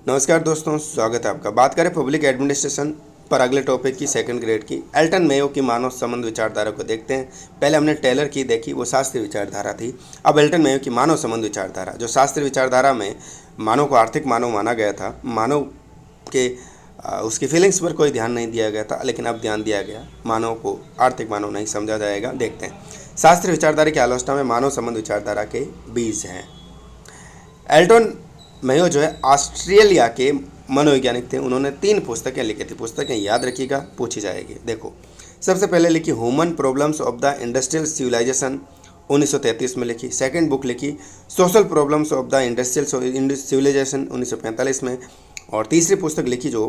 नमस्कार दोस्तों, स्वागत है आपका। बात करें पब्लिक एडमिनिस्ट्रेशन पर अगले टॉपिक की, सेकंड ग्रेड की। एल्टन मेयो की मानव संबंध विचारधारा को देखते हैं। पहले हमने टेलर की देखी, वो शास्त्रीय विचारधारा थी। अब एल्टन मेयो की मानव संबंध विचारधारा, जो शास्त्रीय विचारधारा में मानव को आर्थिक मानव माना गया था। मानव के उसकी फीलिंग्स पर कोई ध्यान नहीं दिया गया था, लेकिन अब ध्यान दिया गया। मानव को आर्थिक मानव नहीं समझा जाएगा। देखते हैं। शास्त्रीय विचारधारा की आलोचना में मानव संबंध विचारधारा के बीज हैं। एल्टन मेयो जो है ऑस्ट्रेलिया के मनोवैज्ञानिक थे। उन्होंने 3 पुस्तकें लिखी थी। पुस्तकें याद रखिएगा, पूछी जाएगी। देखो, सबसे पहले लिखी human problems of the industrial civilisation, 1933 में लिखी। सेकंड बुक लिखी social problems of the industrial civilisation, 1945 में। और तीसरी पुस्तक लिखी जो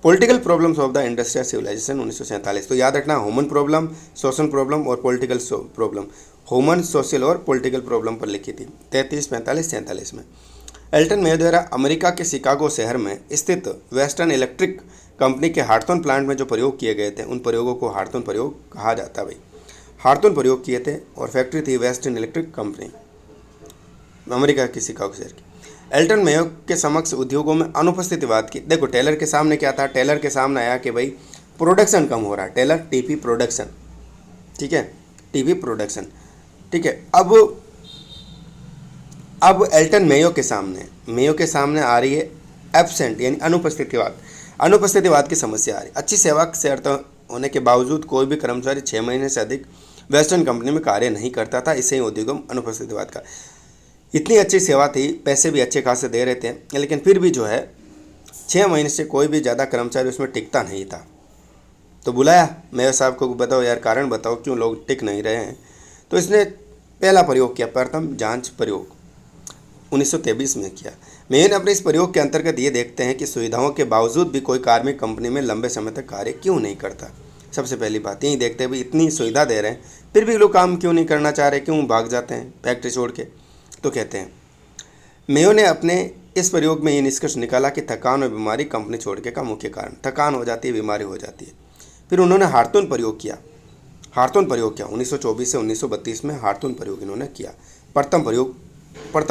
political problems of the industrial civilisation, 1947। तो याद रखना, ह्यूमन प्रॉब्लम, सोशल प्रॉब्लम और पॉलिटिकल प्रॉब्लम। ह्यूमन, सोशल और पॉलिटिकल प्रॉब्लम पर लिखी थी 33, 45, 47 में। एल्टन मेयो द्वारा अमेरिका के शिकागो शहर में स्थित वेस्टर्न इलेक्ट्रिक कंपनी के हार्थोन प्लांट में जो प्रयोग किए गए थे, उन प्रयोगों को हार्थोन प्रयोग कहा जाता है। भाई, हार्थोन प्रयोग किए थे और फैक्ट्री थी वेस्टर्न इलेक्ट्रिक कंपनी, अमेरिका की शिकागो शहर की। एल्टन मेयो के समक्ष उद्योगों में अनुपस्थितिवाद की। देखो, टेलर के सामने क्या था? टेलर के सामने आया कि भाई प्रोडक्शन कम हो रहा है। टेलर टीपी प्रोडक्शन, ठीक है, टीपी प्रोडक्शन, ठीक है। अब एल्टन मेयो के सामने आ रही है एब्सेंट यानी अनुपस्थितिवाद की समस्या आ रही है। अच्छी सेवा से अर्थ होने के बावजूद कोई भी कर्मचारी 6 महीने से अधिक वेस्टर्न कंपनी में कार्य नहीं करता था। इसे ही उद्योगों में अनुपस्थितिवाद का। इतनी अच्छी सेवा थी, पैसे भी अच्छे खासे दे रहे थे, लेकिन फिर भी जो है 6 महीने से कोई भी ज़्यादा कर्मचारी उसमें टिकता नहीं था। तो बुलाया मेयो साहब को, बताओ यार, कारण बताओ क्यों लोग टिक नहीं रहे हैं। तो इसने पहला प्रयोग किया, प्रथम जांच प्रयोग, 1923 में किया। मेयो ने अपने इस प्रयोग के अंतर्गत ये देखते हैं कि सुविधाओं के बावजूद भी कोई कार्मिक कंपनी में लंबे समय तक कार्य क्यों नहीं करता। सबसे पहली बात यही देखते हैं, भाई इतनी सुविधा दे रहे हैं फिर भी लोग काम क्यों नहीं करना चाह रहे, क्यों भाग जाते हैं फैक्ट्री छोड़ के। तो कहते हैं, मेयो ने अपने इस प्रयोग में ये निष्कर्ष निकाला कि थकान और बीमारी कंपनी छोड़ के का मुख्य कारण। थकान हो जाती है, बीमारी हो जाती है। फिर उन्होंने हार्थोन प्रयोग किया 1924 से 1932 में हार्थोन प्रयोग इन्होंने किया। प्रथम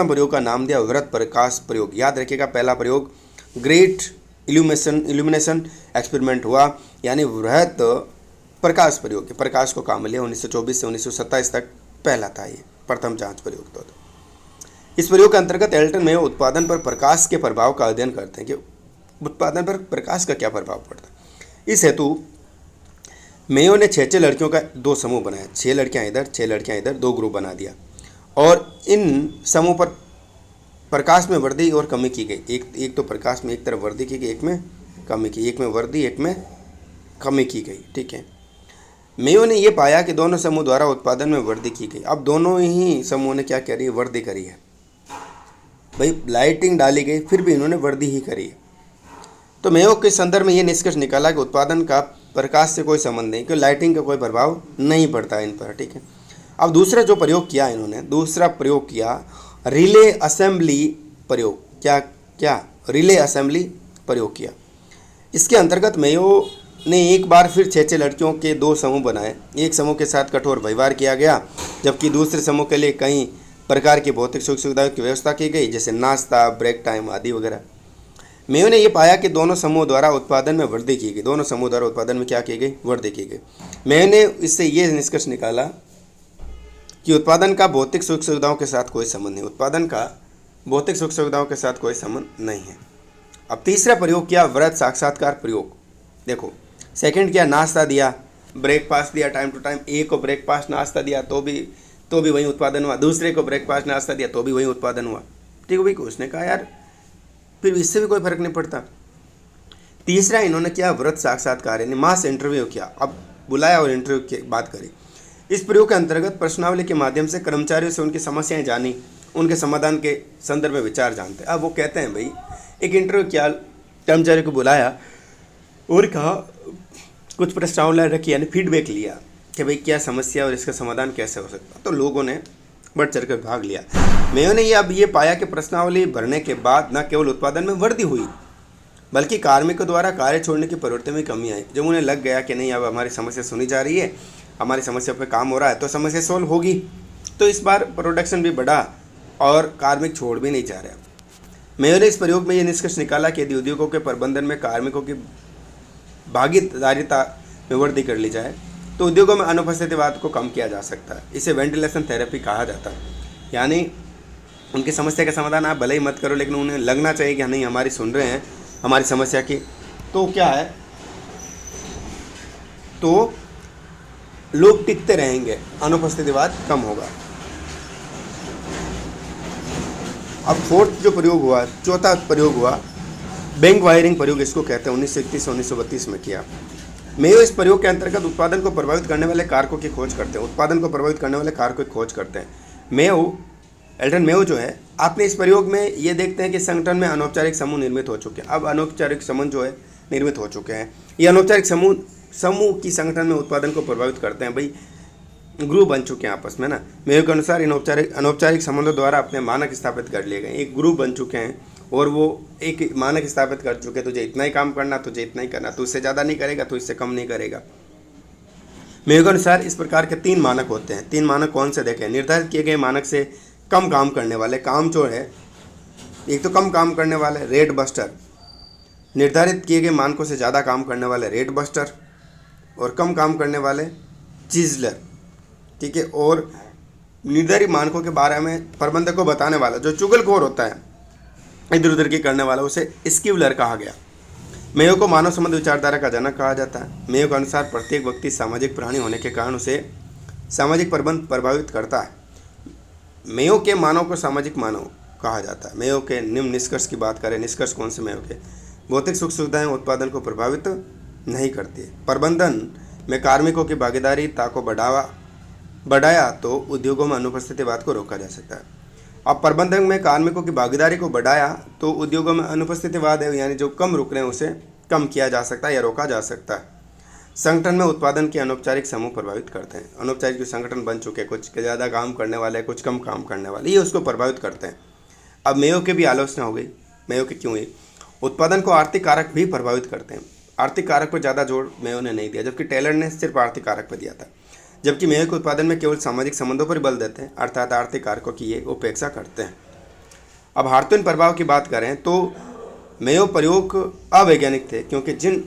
प्रयोग का नाम दिया वृहत प्रकाश प्रयोग। याद रखिएगा, पहला प्रयोग ग्रेट इल्यूमिनेशन एक्सपेरिमेंट हुआ, यानी वृहत प्रकाश प्रयोग। प्रकाश को काम लिया 1924 से 1927 तक पहला था ये प्रथम जांच प्रयोग। तो इस प्रयोग के अंतर्गत एल्टन मेयो उत्पादन पर प्रकाश के प्रभाव का अध्ययन करते हैं कि उत्पादन पर प्रकाश का क्या प्रभाव पड़ता है। इस हेतु मेयो ने 6 लड़कियों का 2 समूह बनाया। 6 लड़कियां इधर, 6 लड़कियां इधर, 2 ग्रुप बना दिया और इन समूह पर प्रकाश में वृद्धि और कमी की गई। एक तो प्रकाश में एक तरफ वृद्धि की गई, एक में कमी की, एक में वृद्धि, एक में कमी की गई, ठीक है। मेयो ने यह पाया कि दोनों समूह द्वारा उत्पादन में वृद्धि की गई। अब दोनों ही समूह ने क्या करी? वृद्धि करी है। भाई, लाइटिंग डाली गई फिर भी इन्होंने वृद्धि ही करी है। तो मेयो के संदर्भ में ये निष्कर्ष निकाला कि उत्पादन का प्रकाश से कोई संबंध नहीं, क्योंकि लाइटिंग का कोई प्रभाव नहीं पड़ता इन पर, ठीक है। अब दूसरा जो प्रयोग किया इन्होंने, दूसरा प्रयोग किया रिले असेंबली प्रयोग। क्या रिले असेंबली प्रयोग किया। इसके अंतर्गत मेयो ने एक बार फिर 6 लड़कियों के 2 समूह बनाए। एक समूह के साथ कठोर व्यवहार किया गया, जबकि दूसरे समूह के लिए कई प्रकार की भौतिक सुख सुविधाओं की व्यवस्था की गई, जैसे नाश्ता, ब्रेक टाइम आदि वगैरह। मेयो ने यह पाया कि दोनों समूह द्वारा उत्पादन में वृद्धि की गई। दोनों समूह द्वारा उत्पादन में क्या की गई? वृद्धि की गई। मेयो ने इससे ये निष्कर्ष निकाला कि उत्पादन का भौतिक सुख सुविधाओं के साथ कोई संबंध नहीं। उत्पादन का भौतिक सुख सुविधाओं के साथ कोई संबंध नहीं है। अब तीसरा प्रयोग किया वृहत साक्षात्कार प्रयोग। देखो, सेकंड किया नाश्ता दिया, ब्रेकफास्ट दिया टाइम टू टाइम। एक को ब्रेकफास्ट नाश्ता दिया तो भी वही उत्पादन हुआ। दूसरे को ब्रेकफास्ट नाश्ता दिया तो भी वही उत्पादन हुआ, ठीक है। भाई, उसने कहा यार फिर इससे भी कोई फर्क नहीं पड़ता। तीसरा इन्होंने किया वृहत साक्षात्कार, यानी मास इंटरव्यू किया। अब बुलाया और इंटरव्यू की बात करी। इस प्रयोग के अंतर्गत प्रश्नावली के माध्यम से कर्मचारियों से उनकी समस्याएं जानी, उनके समाधान के संदर्भ में विचार जानते। अब वो कहते हैं, भाई एक इंटरव्यू किया, कर्मचारी को बुलाया और कहा, कुछ प्रश्नावली रखी, यानी फीडबैक लिया कि भाई क्या समस्या और इसका समाधान कैसे हो सकता। तो लोगों ने बढ़ चढ़ कर भाग लिया। मेयो ने अब ये पाया कि प्रश्नावली भरने के बाद न केवल उत्पादन में वृद्धि हुई, बल्कि कार्मिकों द्वारा कार्य छोड़ने की प्रवृत्ति में कमी आई। जब उन्हें लग गया कि नहीं, अब हमारी समस्या सुनी जा रही है, हमारी समस्या पर काम हो रहा है, तो समस्या सॉल्व होगी। तो इस बार प्रोडक्शन भी बढ़ा और कार्मिक छोड़ भी नहीं जा रहे। मेयो ने इस प्रयोग में यह निष्कर्ष निकाला कि यदि उद्योगों के प्रबंधन में कार्मिकों की भागीदारिता में वृद्धि कर ली जाए तो उद्योगों में अनुपस्थितिवाद को कम किया जा सकता है। इसे वेंटिलेशन थेरेपी कहा जाता है। यानी उनकी समस्या का समाधान आप भले ही मत करो, लेकिन उन्हें लगना चाहिए कि नहीं, हमारी सुन रहे हैं हमारी समस्या की, तो क्या है, तो लोग टिकते रहेंगे, अनुपस्थितिवाद कम होगा। अब फोर्थ जो प्रयोग हुआ, चौथा प्रयोग हुआ बैंक वायरिंग प्रयोग, इसको कहते हैं 1931 से 1932 में किया। मेयो इस प्रयोग के अंतर्गत उत्पादन को प्रभावित करने वाले कारकों की खोज करते हैं। उत्पादन को प्रभावित करने वाले कारकों की खोज करते हैं। एल्टन मेयो जो है, आपने इस प्रयोग में ये देखते हैं कि संगठन में अनौपचारिक समूह निर्मित हो चुके हैं। अब अनौपचारिक समूह जो है निर्मित हो चुके हैं। ये अनौपचारिक समूह की संगठन में उत्पादन को प्रभावित करते हैं। भाई ग्रुप बन चुके हैं आपस में ना। मेयो के अनुसार इन अनौपचारिक संबंधों द्वारा अपने मानक स्थापित कर लिए गए। एक ग्रुप बन चुके हैं और वो एक मानक स्थापित कर चुके, तुझे इतना ही काम करना, तुझे इतना ही करना, तू इससे ज़्यादा नहीं करेगा, तू इससे कम नहीं करेगा। मेयो के अनुसार इस प्रकार के 3 मानक होते हैं। 3 मानक कौन से देखें? निर्धारित किए गए मानक से कम काम करने वाले, काम जो है एक तो कम काम करने वाले रेट बस्टर, निर्धारित किए गए मानकों से ज़्यादा काम करने वाले रेट बस्टर, और कम काम करने वाले चिजलर, ठीक है। और निर्धारित मानकों के बारे में प्रबंधक को बताने वाला जो चुगलखोर होता है, इधर उधर की करने वाला, उसे स्क्यूलर कहा गया। मेयो को मानव संबंध विचारधारा का जनक कहा जाता है। मेयो के अनुसार प्रत्येक व्यक्ति सामाजिक प्राणी होने के कारण उसे सामाजिक प्रबंध प्रभावित करता है। मेयो के मानव को सामाजिक मानव कहा जाता है। मेयो के निम्न निष्कर्ष की बात करें, निष्कर्ष कौन से मेयो के? भौतिक सुख सुविधाएं उत्पादन को प्रभावित नहीं करती। प्रबंधन में कार्मिकों की भागीदारिता को बढ़ाया तो उद्योगों में अनुपस्थितिवाद को रोका जा सकता है। अब प्रबंधन में कार्मिकों की भागीदारी को बढ़ाया तो उद्योगों में अनुपस्थितिवाद है, यानी जो कम रुक रहे हैं उसे कम किया जा सकता है या रोका जा सकता है। संगठन में उत्पादन के अनौपचारिक समूह प्रभावित करते हैं। अनौपचारिक जो संगठन बन चुके हैं, कुछ ज़्यादा काम करने वाले, कुछ कम काम करने वाले, ये उसको प्रभावित करते हैं। अब मेयो की भी आलोचना हो गई। मेयो की क्यों हुई? उत्पादन को आर्थिक कारक भी प्रभावित करते हैं। आर्थिक कारक पर ज़्यादा जोर मेयो ने नहीं दिया, जबकि टेलर ने सिर्फ आर्थिक कारक पर दिया था। जबकि मेयो के उत्पादन में केवल सामाजिक संबंधों पर बल देते हैं, अर्थात आर्थिक कारकों की ये उपेक्षा करते हैं। अब हार्तून प्रभाव की बात करें तो मेयो प्रयोग अवैज्ञानिक थे, क्योंकि जिन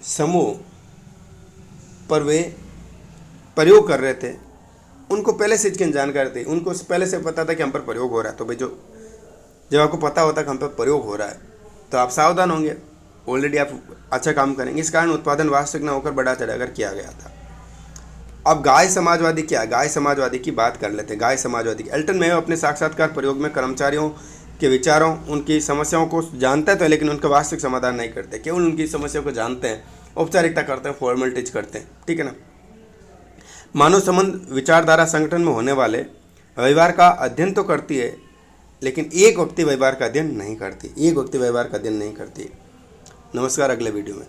समूह पर वे प्रयोग कर रहे थे उनको पहले से इसकी जानकारी थी, उनको पहले से पता था कि हम पर प्रयोग हो रहा है। तो भाई जब आपको पता होता है कि हम पर प्रयोग हो रहा है तो आप सावधान होंगे, ऑलरेडी आप अच्छा काम करेंगे। इस कारण उत्पादन वास्तविक न होकर बढ़ा चढ़ाकर किया गया था। अब गाय समाजवादी क्या है? गाय समाजवादी की बात कर लेते हैं। गाय समाजवादी, एल्टन मेयो अपने साक्षात्कार प्रयोग में कर्मचारियों के विचारों, उनकी समस्याओं को जानते थे, लेकिन उनका वास्तविक समाधान नहीं करते। केवल उनकी समस्याओं को जानते हैं, औपचारिकता करते हैं, फॉर्मेलिटीज करते हैं, ठीक है ना। मानव संबंध विचारधारा संगठन में होने वाले व्यवहार का अध्ययन तो करती है, लेकिन एक व्यक्ति व्यवहार का अध्ययन नहीं करती। एक व्यक्ति व्यवहार का अध्ययन नहीं करती। नमस्कार, अगले वीडियो में।